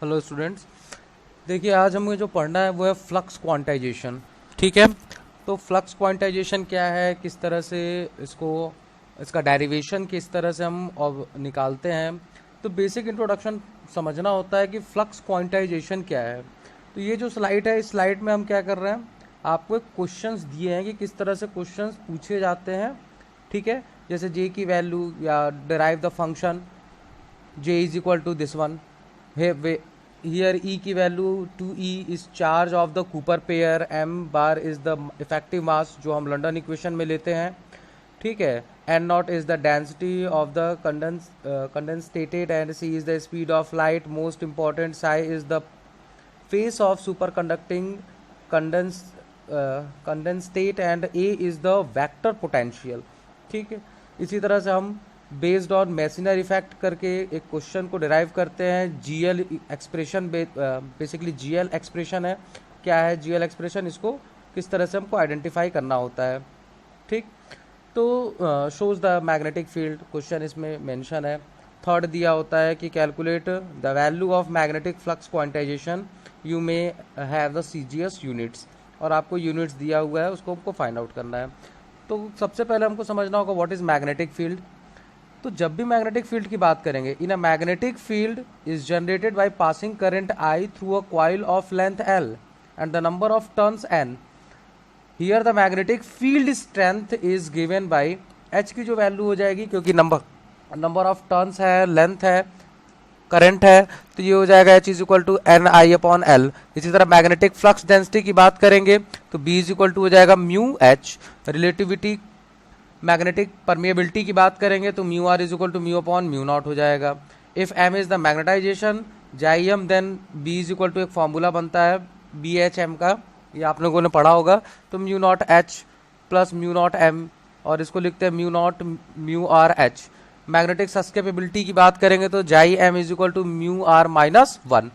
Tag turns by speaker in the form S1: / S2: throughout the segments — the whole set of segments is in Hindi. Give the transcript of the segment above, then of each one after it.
S1: Hello students. देखिए आज हमें जो पढ़ना है वो है फ्लक्स क्वांटाइजेशन। ठीक है, तो फ्लक्स क्वांटाइजेशन क्या है, किस तरह से इसको इसका डेरिवेशन किस तरह से हम निकालते हैं। तो बेसिक इंट्रोडक्शन समझना होता है कि फ्लक्स क्वांटाइजेशन क्या है। तो ये जो स्लाइड है, इस स्लाइड में हम क्या कर रहे हैं, आपको एक क्वेश्चंस दिए हैं कि किस तरह से क्वेश्चंस पूछे जाते हैं। ठीक है, जैसे जे की वैल्यू या derive the function J is equal to this one. Here E की value 2e is charge of the Cooper pair, M bar is the effective mass जो हम लंडन इक्वेशन में लेते हैं। ठीक है, N naught is the density of the condensated and C is the speed of light. Most important psi is the phase of super conducting condensate and A is the vector potential. ठीक है, इसी तरह से हम बेस्ड ऑन मेसिनर इफेक्ट करके एक क्वेश्चन को डिराइव करते हैं। GL expression basically GL expression है। क्या है जीएल एक्सप्रेशन, इसको किस तरह से हमको आइडेंटिफाई करना होता है। ठीक, तो shows the magnetic field question इसमें मेंशन है। थर्ड दिया होता है कि calculate the value of magnetic flux quantization, you may have the CGS units, और आपको यूनिट्स दिया हुआ है, उसको हमको फाइंड आउट करना है। तो सबसे पहले हमको समझना होगा व्हाट इज मैग्नेटिक फील्ड। तो जब भी मैग्नेटिक फील्ड की बात करेंगे, in a magnetic field is generated by passing current I through a coil of length L and the number of turns N. Here the magnetic field strength is given by H की जो वैल्यू हो जाएगी, क्योंकि नंबर ऑफ टर्न्स है, लेंथ है, करंट है, तो ये हो जाएगा H is equal to N I upon L. इसी तरह मैग्नेटिक फ्लक्स डेंसिटी की बात करेंगे तो बी इज इक्वल टू हो जाएगा mu H. Relativity magnetic permeability की बात करेंगे तो mu R is equal to mu upon mu naught हो जाएगा। If M is the magnetization chi M, then B is equal to एक फॉर्मूला बनता है बी एच एम का, ये आप लोगों ने पढ़ा होगा। तो mu naught H plus mu naught M, और इसको लिखते हैं mu naught mu R H. Magnetic susceptibility की बात करेंगे तो chi M is equal to mu R minus one.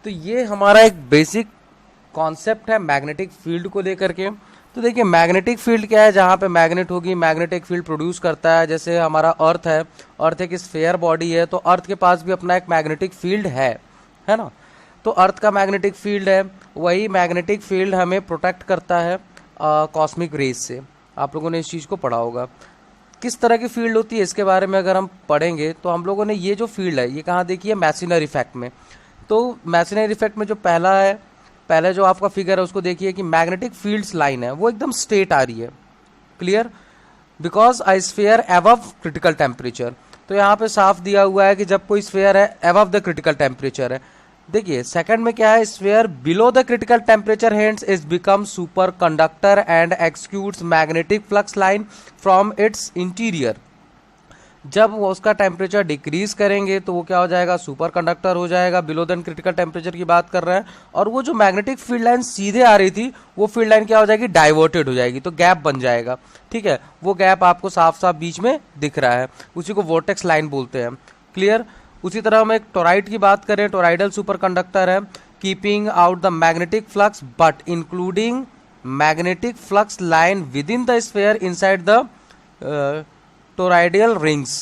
S1: तो ये हमारा एक बेसिक कॉन्सेप्ट है मैग्नेटिक फील्ड को लेकर के। तो देखिए मैग्नेटिक फील्ड क्या है, जहाँ पे मैग्नेट होगी मैग्नेटिक फील्ड प्रोड्यूस करता है। जैसे हमारा अर्थ है, अर्थ एक स्फेयर बॉडी है, तो अर्थ के पास भी अपना एक मैग्नेटिक फील्ड है ना। तो अर्थ का मैग्नेटिक फील्ड है, वही मैग्नेटिक फील्ड हमें प्रोटेक्ट करता है कॉस्मिक रेज से। आप लोगों ने इस चीज़ को पढ़ा होगा। किस तरह की फील्ड होती है इसके बारे में अगर हम पढ़ेंगे तो हम लोगों ने ये जो फील्ड है ये कहाँ देखी है, मैसिनर इफेक्ट में। तो मैसिनर इफेक्ट में जो पहले जो आपका फिगर है उसको देखिए कि मैग्नेटिक फील्ड्स लाइन है वो एकदम स्ट्रेट आ रही है। Clear, because a sphere above critical temperature. तो यहाँ पे साफ दिया हुआ है कि जब कोई स्फीयर है अबव द क्रिटिकल टेम्परेचर है। देखिए सेकंड में क्या है, sphere below the critical temperature hence is become super conductor and excludes magnetic flux line from its interior. जब वो उसका टेम्परेचर डिक्रीज करेंगे तो वो क्या हो जाएगा, सुपर कंडक्टर हो जाएगा। बिलो देन क्रिटिकल टेम्परेचर की बात कर रहे हैं, और वो जो मैग्नेटिक फील्ड लाइन सीधे आ रही थी वो फील्ड लाइन क्या हो जाएगी, डाइवर्टेड हो जाएगी, तो गैप बन जाएगा। ठीक है, वो गैप आपको साफ साफ बीच में दिख रहा है, उसी को वोर्टेक्स लाइन बोलते हैं। क्लियर, उसी तरह हम एक टोराइड की बात करें, टोराइडल सुपर कंडक्टर है, keeping out the magnetic flux but including magnetic flux line within the sphere inside the toroidal rings.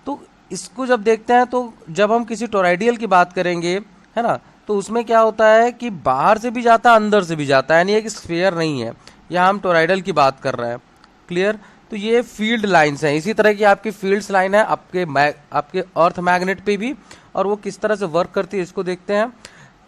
S1: तो इसको जब देखते हैं तो जब हम किसी टोराइडियल की बात करेंगे, है ना, तो उसमें क्या होता है कि बाहर से भी जाता है अंदर से भी जाता है, यानी एक स्फीयर नहीं है। यहाँ हम टोराइडल की बात कर रहे हैं। क्लियर, तो ये फील्ड लाइंस हैं। इसी तरह की आपकी फील्ड्स लाइन है आपके अर्थ मैग्नेट पे भी, और वो किस तरह से वर्क करती है इसको देखते हैं।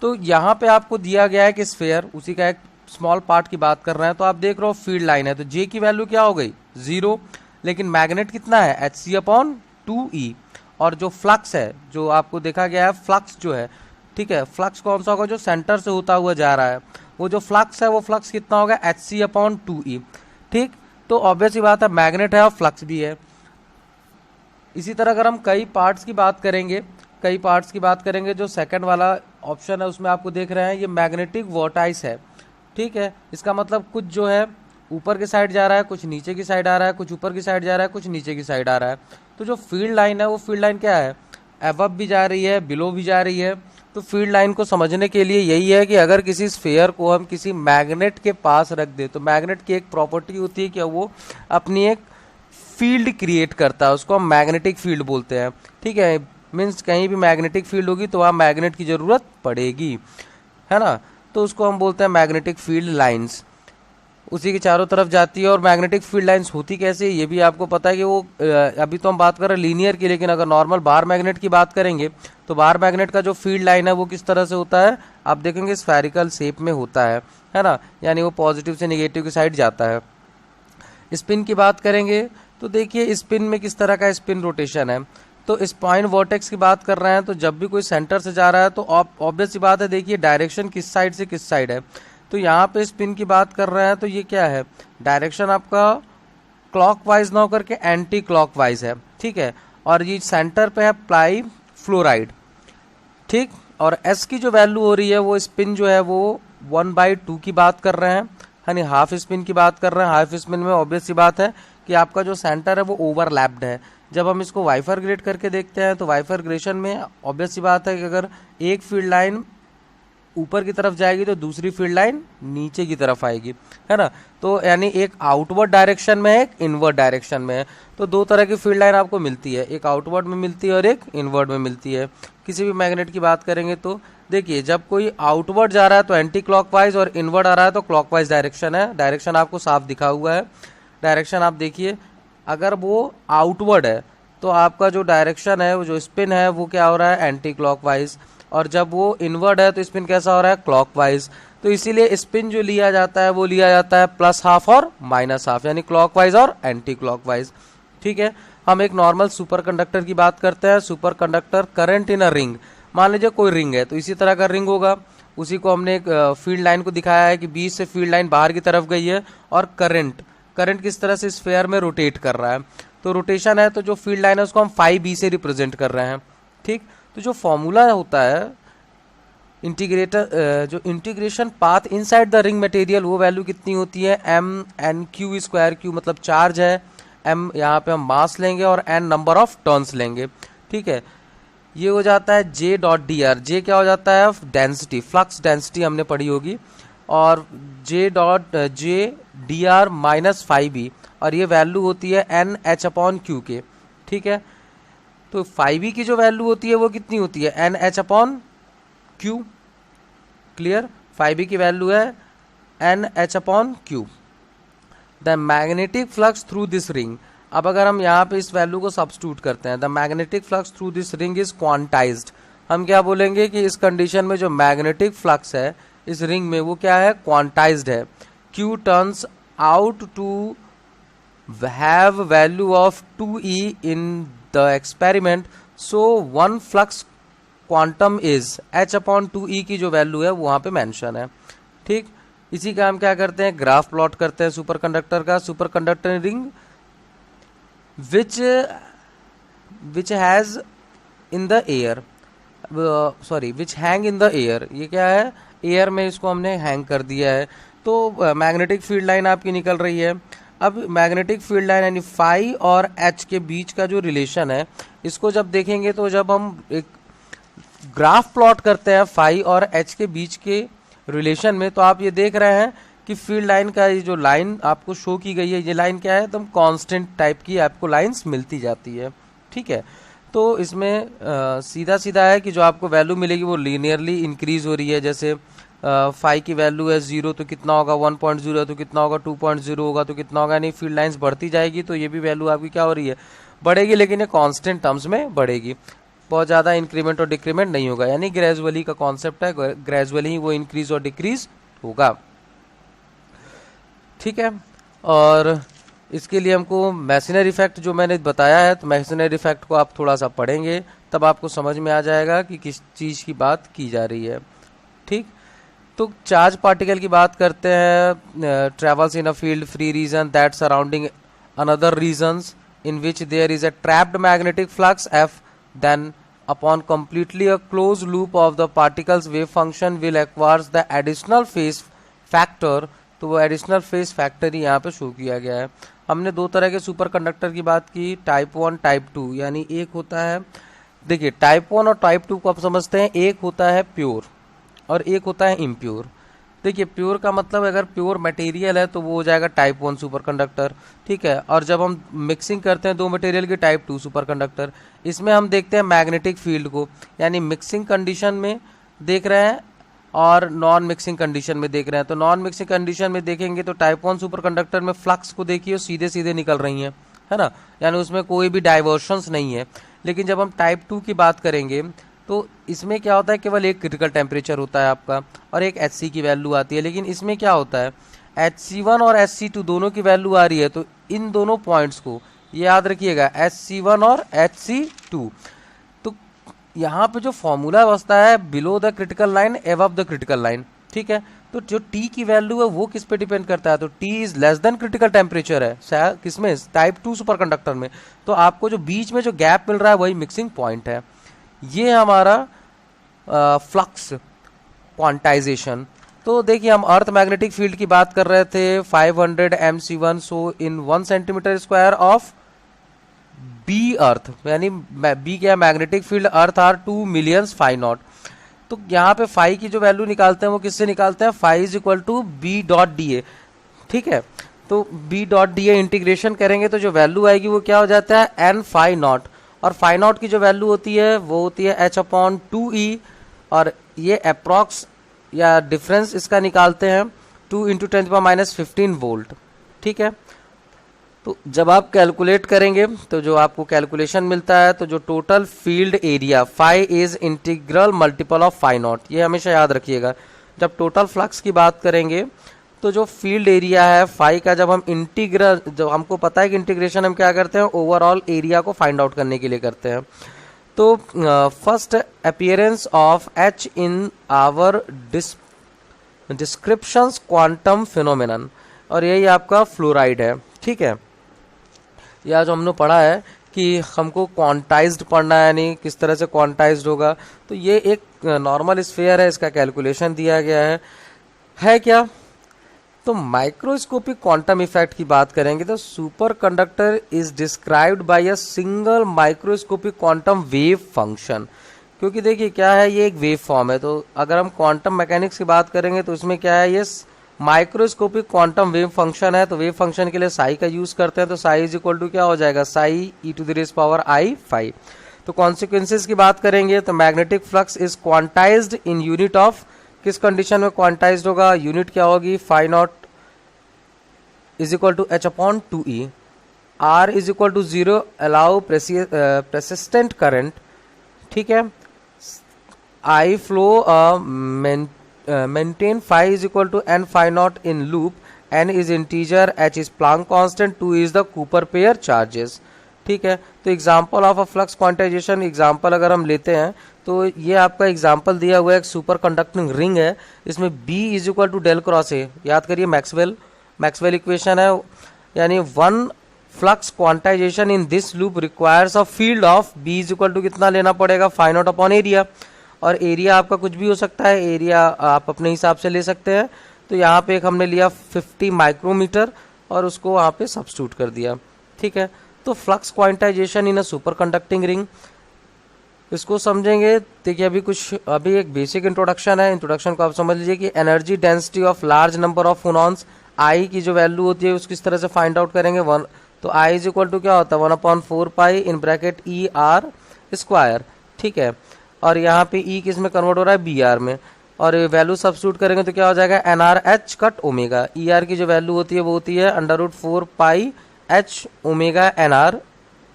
S1: तो यहाँ पे आपको दिया गया है कि स्फीयर, उसी का एक स्मॉल पार्ट की बात कर रहे हैं। तो आप देख रहे हो फील्ड लाइन है, तो जे की वैल्यू क्या हो गई, 0, लेकिन मैग्नेट कितना है, एच सी अपॉन 2e। और जो फ्लक्स है, जो आपको देखा गया है फ्लक्स जो है, ठीक है, फ्लक्स कौन सा होगा, जो सेंटर से होता हुआ जा रहा है, वो जो फ्लक्स है वो फ्लक्स कितना होगा, एच सी अपॉन 2e। ठीक, तो ऑब्वियस ही बात है मैग्नेट है और फ्लक्स भी है। इसी तरह अगर हम कई पार्ट्स की बात करेंगे, जो सेकंड वाला ऑप्शन है उसमें आपको देख रहे हैं ये मैग्नेटिक वोर्टाइस है। ठीक है, इसका मतलब कुछ जो है ऊपर की साइड जा रहा है, कुछ नीचे की साइड आ रहा है, कुछ ऊपर की साइड जा रहा है, कुछ नीचे की साइड आ रहा है। तो जो फील्ड लाइन है वो फील्ड लाइन क्या है, अबव भी जा रही है, बिलो भी जा रही है। तो फील्ड लाइन को समझने के लिए यही है कि अगर किसी स्फीयर को हम किसी मैग्नेट के पास रख दे, तो मैग्नेट की एक प्रॉपर्टी होती है कि वो अपनी एक फील्ड क्रिएट करता है, उसको हम मैग्नेटिक फील्ड बोलते हैं। ठीक है, मीन्स कहीं भी मैग्नेटिक फील्ड होगी तो वहाँ मैग्नेट की ज़रूरत पड़ेगी, है ना। तो उसको हम बोलते हैं मैग्नेटिक फील्ड लाइंस, उसी के चारों तरफ जाती है। और मैग्नेटिक फील्ड लाइंस होती कैसे, ये भी आपको पता है कि वो अभी तो हम बात कर रहे हैं लीनियर की, लेकिन अगर नॉर्मल बार मैग्नेट की बात करेंगे तो बार मैग्नेट का जो फील्ड लाइन है वो किस तरह से होता है, आप देखेंगे स्फेरिकल शेप में होता है ना, यानी वो पॉजिटिव से नेगेटिव की साइड जाता है। स्पिन की बात करेंगे तो देखिए स्पिन में किस तरह का स्पिन रोटेशन है। तो स्पाइन वॉर्टेक्स की बात कर रहे हैं तो जब भी कोई सेंटर से जा रहा है तो ऑब्वियस सी बात है, देखिए डायरेक्शन किस साइड से किस साइड है। तो यहाँ पे स्पिन की बात कर रहे हैं तो ये क्या है, डायरेक्शन आपका क्लॉकवाइज ना होकर के एंटी क्लॉकवाइज है, ठीक है। और ये सेंटर पे है प्लाई फ्लोराइड, ठीक। और एस की जो वैल्यू हो रही है वो स्पिन जो है वो 1/2 की बात कर रहे हैं, यानी हाफ स्पिन की बात कर रहे हैं। हाफ स्पिन में ऑब्वियस सी बात है कि आपका जो सेंटर है वो ओवरलैप्ड है। जब हम इसको वाइफरग्रेट करके देखते हैं तो वाइफरग्रेशन में ऑब्वियस सी बात है कि अगर एक फील्ड लाइन ऊपर की तरफ जाएगी तो दूसरी फील्ड लाइन नीचे की तरफ आएगी, है ना। तो यानी एक आउटवर्ड डायरेक्शन में है, एक इनवर्ड डायरेक्शन में है। तो दो तरह की फील्ड लाइन आपको मिलती है, एक आउटवर्ड में मिलती है और एक इनवर्ड में मिलती है। किसी भी मैग्नेट की बात करेंगे तो देखिए जब कोई आउटवर्ड जा रहा है तो एंटी क्लॉकवाइज और इनवर्ड आ रहा है तो क्लॉकवाइज डायरेक्शन है। डायरेक्शन आपको साफ दिखा हुआ है, डायरेक्शन आप देखिए, अगर वो आउटवर्ड है तो आपका जो डायरेक्शन है, वो जो स्पिन है वो क्या हो रहा है, एंटी क्लॉकवाइज। और जब वो इनवर्ड है तो स्पिन कैसा हो रहा है, क्लॉकवाइज। तो इसीलिए स्पिन जो लिया जाता है वो लिया जाता है प्लस हाफ और माइनस हाफ, यानी क्लॉकवाइज और एंटी क्लॉकवाइज, ठीक है। हम एक नॉर्मल सुपर कंडक्टर की बात करते हैं। Super conductor current in a ring, मान लीजिए कोई रिंग है तो इसी तरह का रिंग होगा, उसी को हमने एक फील्ड लाइन को दिखाया है कि बीच से फील्ड लाइन बाहर की तरफ गई है और करंट किस तरह से स्फीयर में रोटेट कर रहा है। तो रोटेशन है तो जो फील्ड लाइन है उसको हम फाई बी से रिप्रेजेंट कर रहे हैं, ठीक। तो जो फॉर्मूला होता है इंटीग्रेटर, जो integration path inside the ring material, वो वैल्यू कितनी होती है, m(n)q², q मतलब चार्ज है, m यहाँ पे हम मास लेंगे और n नंबर ऑफ टर्न्स लेंगे, ठीक है। ये हो जाता है J.dr, J क्या हो जाता है, डेंसिटी, फ्लक्स डेंसिटी हमने पढ़ी होगी, और J.dr माइनस फाई बी, और ये वैल्यू होती है NH/Q के, ठीक है। तो फाई बी की जो वैल्यू होती है वो कितनी होती है, NH/Q, क्लियर। फाई बी की वैल्यू है NH/Q। The magnetic flux through this ring, अब अगर हम यहाँ पे इस वैल्यू को सब्स्टिट्यूट करते हैं, the magnetic flux through this ring is quantized, हम क्या बोलेंगे कि इस कंडीशन में जो मैग्नेटिक फ्लक्स है इस रिंग में वो क्या है, क्वांटाइज्ड है। Q turns out to have value of 2e in the experiment, so one flux quantum is H/2e की जो वैल्यू है वो वहाँ पे मेंशन है, ठीक। इसी का हम क्या करते हैं, ग्राफ प्लॉट करते हैं सुपर कंडक्टर का। Super conductor ring which has in the air, sorry which hang in the air, ये क्या है, एयर में इसको हमने हैंग कर दिया है। तो मैग्नेटिक फील्ड लाइन आपकी निकल रही है। अब मैग्नेटिक फील्ड लाइन यानी फाई और एच के बीच का जो रिलेशन है, इसको जब देखेंगे तो जब हम एक ग्राफ प्लॉट करते हैं फाई और एच के बीच के रिलेशन में, तो आप ये देख रहे हैं कि फील्ड लाइन का ये जो लाइन आपको शो की गई है, ये लाइन क्या है, एकदम कांस्टेंट टाइप की आपको लाइंस मिलती जाती है, ठीक है। तो इसमें सीधा सीधा है कि जो आपको वैल्यू मिलेगी वो लीनियरली इंक्रीज हो रही है। जैसे फाई की वैल्यू है 0 तो कितना होगा, 1.0 तो कितना होगा, 2.0 होगा तो कितना होगा, यानी फील्ड लाइंस बढ़ती जाएगी तो ये भी वैल्यू आपकी क्या हो रही है, बढ़ेगी, लेकिन ये कांस्टेंट टर्म्स में बढ़ेगी, बहुत ज़्यादा इंक्रीमेंट और डिक्रीमेंट नहीं होगा, यानी ग्रेजुअली का कॉन्सेप्ट है, ग्रेजुअली ही वो इंक्रीज और डिक्रीज होगा, ठीक है। और इसके लिए हमको मैसनरी इफेक्ट जो मैंने बताया है, तो मैसनरी इफेक्ट को आप थोड़ा सा पढ़ेंगे तब आपको समझ में आ जाएगा कि किस चीज़ की बात की जा रही है, ठीक। तो चार्ज पार्टिकल की बात करते हैं, travels in a field free region that surrounding another regions in which there is a trapped magnetic flux F, then upon completely a closed loop of the particles wave function will acquires the additional phase factor। तो वो एडिशनल फेज फैक्टर ही यहाँ पे शो किया गया है। हमने दो तरह के सुपर कंडक्टर की बात की, टाइप 1 टाइप 2, यानी एक होता है, देखिए टाइप 1 और टाइप 2 को आप समझते हैं, एक होता है प्योर और एक होता है इम्प्योर। देखिए प्योर का मतलब अगर प्योर मटेरियल है तो वो हो जाएगा टाइप 1 सुपर कंडक्टर, ठीक है। और जब हम मिक्सिंग करते हैं दो मटेरियल की, टाइप 2 सुपर कंडक्टर। इसमें हम देखते हैं मैग्नेटिक फील्ड को, यानी मिक्सिंग कंडीशन में देख रहे हैं और नॉन मिक्सिंग कंडीशन में देख रहे हैं। तो नॉन मिक्सिंग कंडीशन में देखेंगे तो टाइप 1 सुपर कंडक्टर में फ्लक्स को देखिए सीधे सीधे निकल रही हैं, है ना, यानी उसमें कोई भी डाइवर्शंस नहीं है। लेकिन जब हम टाइप 2 की बात करेंगे तो इसमें क्या होता है, केवल एक क्रिटिकल टेम्परेचर होता है आपका और एक HC की वैल्यू आती है। लेकिन इसमें क्या होता है, HC1 और HC2 दोनों की वैल्यू आ रही है, तो इन दोनों पॉइंट्स को ये याद रखिएगा, HC1 और HC2। तो यहाँ पे जो फॉर्मूला बसता है, below the critical line above the critical line, ठीक है। तो जो T की वैल्यू है वो किस पे डिपेंड करता है, तो T is less than critical temperature है किसमें, टाइप 2 सुपर कंडक्टर में। तो आपको जो बीच में जो गैप मिल रहा है वही मिक्सिंग पॉइंट है। ये हमारा फ्लक्स क्वांटाइजेशन। तो देखिए हम अर्थ मैग्नेटिक फील्ड की बात कर रहे थे, 500 mc1, so in 1 centimetre square of B earth, यानी बी क्या, magnetic field earth are 2 millions phi naught. तो यहाँ पे फाई की जो वैल्यू निकालते हैं वो किससे निकालते हैं, phi is equal to B dot d A, ठीक है। तो B dot d A integration करेंगे तो जो वैल्यू आएगी वो क्या हो जाता है, एन फाई नॉट। और फाई नॉट की जो वैल्यू होती है वो होती है h/2e, और ये अप्रॉक्स या डिफरेंस इसका निकालते हैं 2 × 10⁻15 वोल्ट, ठीक है। तो जब आप कैलकुलेट करेंगे तो जो आपको कैलकुलेशन मिलता है, तो जो total field area phi is integral multiple of phi naught, ये हमेशा याद रखिएगा। जब टोटल फ्लक्स की बात करेंगे तो जो फील्ड एरिया है फाई का, जब हम इंटीग्रल, जो हमको पता है कि इंटीग्रेशन हम क्या करते हैं, ओवरऑल एरिया को फाइंड आउट करने के लिए करते हैं। तो first appearance of H in our descriptions quantum phenomenon, और यही आपका फ्लोराइड है, ठीक है। यह जो हमने पढ़ा है कि हमको क्वांटाइज्ड पढ़ना है, यानी किस तरह से क्वांटाइज्ड होगा। तो ये एक नॉर्मल स्फीयर है, इसका कैलकुलेशन दिया गया है क्या। तो माइक्रोस्कोपिक क्वांटम इफेक्ट की बात करेंगे तो super conductor is described bye a single microscopic quantum wave function. क्योंकि देखिए क्या है, ये एक वेव फॉर्म है। तो अगर हम क्वांटम मैकेनिक्स की बात करेंगे तो इसमें क्या है, ये माइक्रोस्कोपिक क्वांटम वेव फंक्शन है। तो वेव फंक्शन के लिए साई का यूज करते हैं, तो साई इज इक्वल टू क्या हो जाएगा, साई e⁻⁵ तो कॉन्सिक्वेंसेज की बात करेंगे तो magnetic flux is quantised in unit of, किस कंडीशन में क्वांटाइज्ड होगा, यूनिट क्या होगी, phi naught is equal to h/2e, r is equal to 0, allow persistent current, ठीक है, I flow maintain phi is equal to n phi naught in loop, n is integer, h is Planck constant, 2 is the Cooper pair charges, ठीक है। तो example of a flux quantization example अगर हम लेते हैं तो ये आपका एग्जाम्पल दिया हुआ है, एक सुपर कंडक्टिंग रिंग है, इसमें B is equal to del cross A, याद करिए मैक्सवेल इक्वेशन है, यानी one flux quantization in this loop requires a field of B is equal to कितना लेना पड़ेगा, फाई नॉट अपॉन एरिया। और एरिया आपका कुछ भी हो सकता है, एरिया आप अपने हिसाब से ले सकते हैं। तो यहाँ पे एक हमने लिया 50 माइक्रोमीटर और उसको वहाँ पे सब्स्टिट्यूट कर दिया, ठीक है। तो flux quantization in a super conducting ring, इसको समझेंगे। देखिए अभी एक बेसिक इंट्रोडक्शन है, इंट्रोडक्शन को आप समझ लीजिए कि energy density of large number of phonons, I की जो वैल्यू होती है उसको किस तरह से फाइंड आउट करेंगे, वन, तो आई इज इक्वल टू क्या होता है, 1/4 इन ब्रैकेट ER², ठीक है। और यहाँ पे E किस में कन्वर्ट हो रहा है, BR में, और वैल्यू सब्स्टिट्यूट करेंगे तो क्या हो जाएगा, NRH कट ओमेगा। ER की जो वैल्यू होती है वो होती है √4πH omega NR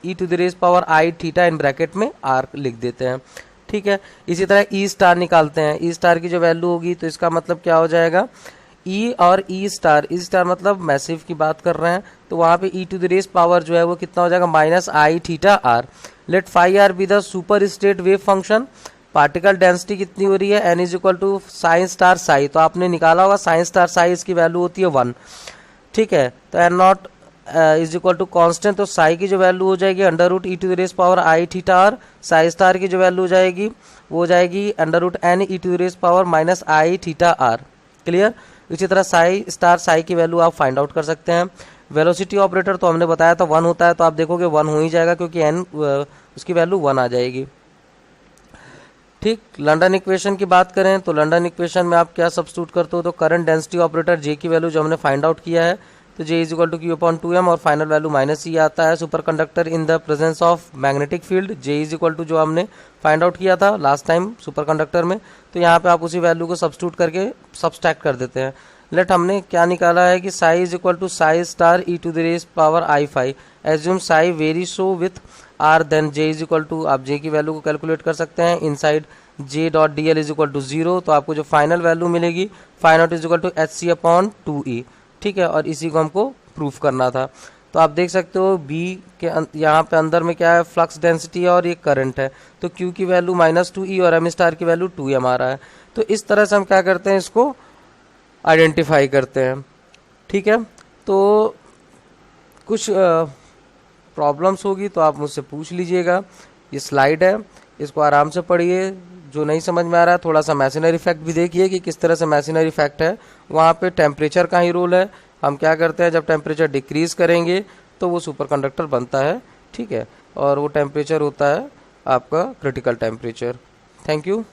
S1: e⁻⁰ in bracket में R लिख देते हैं, ठीक है। इसी तरह E* निकालते हैं, E* की जो वैल्यू होगी तो इसका मतलब क्या हो जाएगा, E और E* मतलब मैसिव की बात कर रहे हैं, तो वहाँ पे e⁻ जो है वो कितना हो जाएगा, -I⁻r। Let phi r be the super state wave function, particle density कितनी हो रही है, n is equal to sin⁻⁶ तो आपने निकाला होगा sin⁻⁶ इसकी वैल्यू होती है 1, ठीक है। तो n0 is equal to constant, तो साई की जो वैल्यू हो जाएगी √e⁻⁰r, साई* की जो वैल्यू हो जाएगी वो हो जाएगी √n e⁻⁻⁰r, क्लियर। इसी तरह साई की वैल्यू आप फाइंड आउट कर सकते हैं। वेलोसिटी ऑपरेटर तो हमने बताया था 1 होता है, तो आप देखोगे 1 हो ही जाएगा क्योंकि n उसकी वैल्यू 1 आ जाएगी, ठीक। लंडन इक्वेशन की बात करें तो लंडन इक्वेशन में आप क्या सब्स्टिट्यूट करते हो, तो करंट डेंसिटी ऑपरेटर जे की वैल्यू जो हमने फाइंड आउट किया है, तो J is equal to Q upon 2m और फाइनल वैल्यू माइनस ई आता है। Super conductor in the presence of magnetic field, J is equal to जो हमने फाइंड आउट किया था लास्ट टाइम सुपर कंडक्टर में, तो यहाँ पे आप उसी वैल्यू को सब्स्टिट्यूट करके सब्सट्रैक्ट कर देते हैं। लेट हमने क्या निकाला है कि psi is equal to psi star E to the raise power I phi, assume psi vary so with R, then J is equal to, आप जे की वैल्यू को कैलकुलेट कर सकते हैं inside J dot D L is equal to 0, तो आपको जो फाइनल वैल्यू मिलेगी phi naught is equal to H C upon 2e। ठीक है, और इसी को हमको प्रूफ करना था। तो आप देख सकते हो बी के यहाँ पे अंदर में क्या है, फ्लक्स डेंसिटी है और ये करंट है, तो क्यू की वैल्यू -2e और एम स्टार की वैल्यू 2m आ रहा है। तो इस तरह से हम क्या करते हैं, इसको आइडेंटिफाई करते हैं। ठीक है, तो कुछ प्रॉब्लम्स होगी तो आप मुझसे पूछ लीजिएगा। ये स्लाइड है, इसको आराम से पढ़िए। जो नहीं समझ में आ रहा है थोड़ा सा मैसिनरी इफेक्ट भी देखिए कि किस तरह से मैसिनरी इफेक्ट है। वहाँ पे टेम्परेचर का ही रोल है। हम क्या करते हैं, जब टेम्परेचर डिक्रीज करेंगे तो वो सुपर कंडक्टर बनता है। ठीक है, और वो टेम्परेचर होता है आपका क्रिटिकल टेम्परेचर। Thank you.